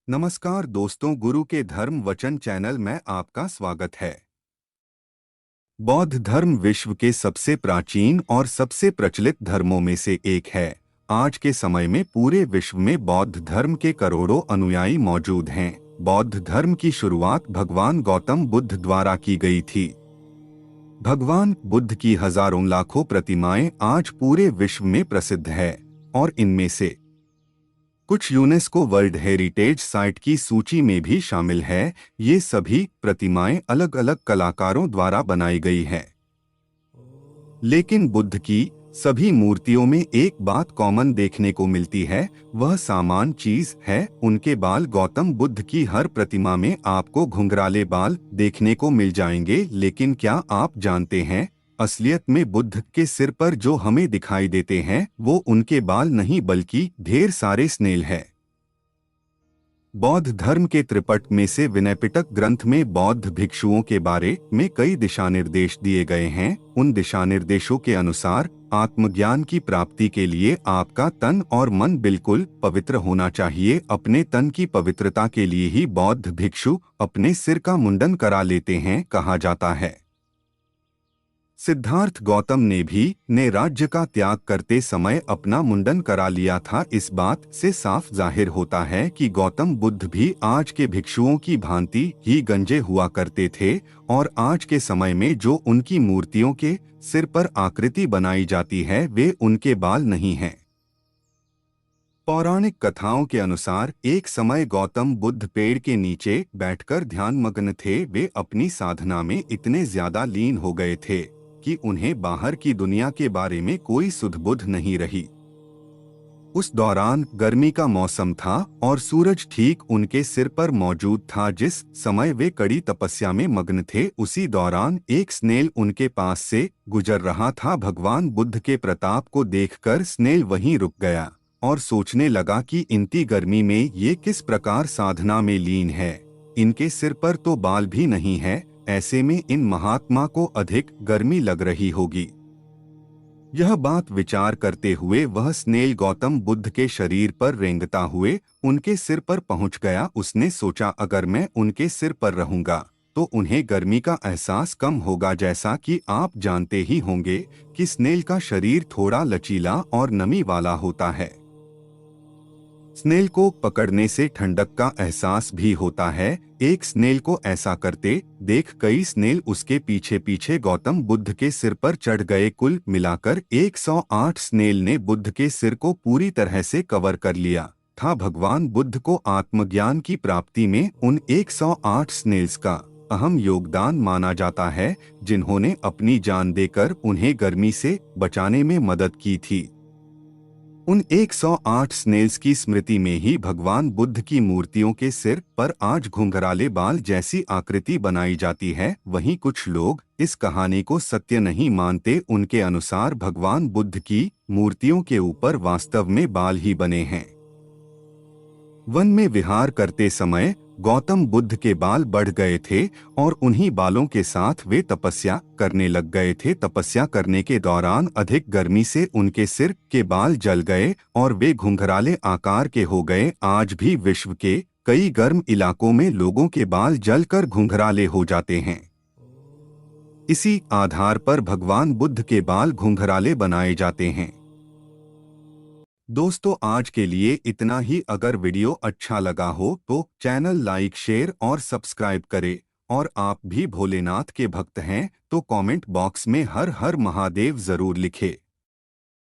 नमस्कार दोस्तों, गुरु के धर्म वचन चैनल में आपका स्वागत है। बौद्ध धर्म विश्व के सबसे प्राचीन और सबसे प्रचलित धर्मों में से एक है। आज के समय में पूरे विश्व में बौद्ध धर्म के करोड़ों अनुयायी मौजूद हैं। बौद्ध धर्म की शुरुआत भगवान गौतम बुद्ध द्वारा की गई थी। भगवान बुद्ध की हजारों लाखों प्रतिमाएं आज पूरे विश्व में प्रसिद्ध है और इनमें से कुछ यूनेस्को वर्ल्ड हेरिटेज साइट की सूची में भी शामिल है। ये सभी प्रतिमाएं अलग अलग कलाकारों द्वारा बनाई गई हैं। लेकिन बुद्ध की सभी मूर्तियों में एक बात कॉमन देखने को मिलती है, वह समान चीज है, उनके बाल। गौतम बुद्ध की हर प्रतिमा में आपको घुंघराले बाल देखने को मिल जाएंगे, लेकिन क्या आप जानते हैं असलियत में बुद्ध के सिर पर जो हमें दिखाई देते हैं वो उनके बाल नहीं बल्कि ढेर सारे स्नेल है। बौद्ध धर्म के त्रिपट में से विनयपिटक ग्रंथ में बौद्ध भिक्षुओं के बारे में कई दिशानिर्देश दिए गए हैं। उन दिशानिर्देशों के अनुसार आत्मज्ञान की प्राप्ति के लिए आपका तन और मन बिल्कुल पवित्र होना चाहिए। अपने तन की पवित्रता के लिए ही बौद्ध भिक्षु अपने सिर का मुंडन करा लेते हैं, कहा जाता है। सिद्धार्थ गौतम ने राज्य का त्याग करते समय अपना मुंडन करा लिया था। इस बात से साफ जाहिर होता है कि गौतम बुद्ध भी आज के भिक्षुओं की भांति ही गंजे हुआ करते थे और आज के समय में जो उनकी मूर्तियों के सिर पर आकृति बनाई जाती है वे उनके बाल नहीं हैं। पौराणिक कथाओं के अनुसार एक समय गौतम बुद्ध पेड़ के नीचे बैठकर ध्यानमग्न थे। वे अपनी साधना में इतने ज्यादा लीन हो गए थे कि उन्हें बाहर की दुनिया के बारे में कोई सुध बुध नहीं रही। उस दौरान गर्मी का मौसम था और सूरज ठीक उनके सिर पर मौजूद था। जिस समय वे कड़ी तपस्या में मग्न थे, उसी दौरान एक स्नेल उनके पास से गुजर रहा था। भगवान बुद्ध के प्रताप को देखकर स्नेल वहीं रुक गया और सोचने लगा कि इतनी गर्मी में ये किस प्रकार साधना में लीन है। इनके सिर पर तो बाल भी नहीं है, ऐसे में इन महात्मा को अधिक गर्मी लग रही होगी। यह बात विचार करते हुए वह स्नेल गौतम बुद्ध के शरीर पर रेंगता हुए उनके सिर पर पहुंच गया। उसने सोचा, अगर मैं उनके सिर पर रहूंगा तो उन्हें गर्मी का एहसास कम होगा। जैसा कि आप जानते ही होंगे कि स्नेल का शरीर थोड़ा लचीला और नमी वाला होता है। स्नेल को पकड़ने से ठंडक का एहसास भी होता है। एक स्नेल को ऐसा करते देख कई स्नेल उसके पीछे पीछे गौतम बुद्ध के सिर पर चढ़ गए। कुल मिलाकर 108 स्नेल ने बुद्ध के सिर को पूरी तरह से कवर कर लिया था। भगवान बुद्ध को आत्मज्ञान की प्राप्ति में उन 108 स्नेल्स का अहम योगदान माना जाता है, जिन्होंने अपनी जान देकर उन्हें गर्मी से बचाने में मदद की थी। उन 108 स्नेल्स की स्मृति में ही भगवान बुद्ध की मूर्तियों के सिर पर आज घुंघराले बाल जैसी आकृति बनाई जाती है। वहीं कुछ लोग इस कहानी को सत्य नहीं मानते। उनके अनुसार भगवान बुद्ध की मूर्तियों के ऊपर वास्तव में बाल ही बने हैं। वन में विहार करते समय गौतम बुद्ध के बाल बढ़ गए थे और उन्हीं बालों के साथ वे तपस्या करने लग गए थे। तपस्या करने के दौरान अधिक गर्मी से उनके सिर के बाल जल गए और वे घुंघराले आकार के हो गए। आज भी विश्व के कई गर्म इलाकों में लोगों के बाल जलकर घुंघराले हो जाते हैं। इसी आधार पर भगवान बुद्ध के बाल घुंघराले बनाए जाते हैं। दोस्तों, आज के लिए इतना ही। अगर वीडियो अच्छा लगा हो तो चैनल लाइक, शेयर और सब्सक्राइब करें। और आप भी भोलेनाथ के भक्त हैं तो कमेंट बॉक्स में हर हर महादेव जरूर लिखें।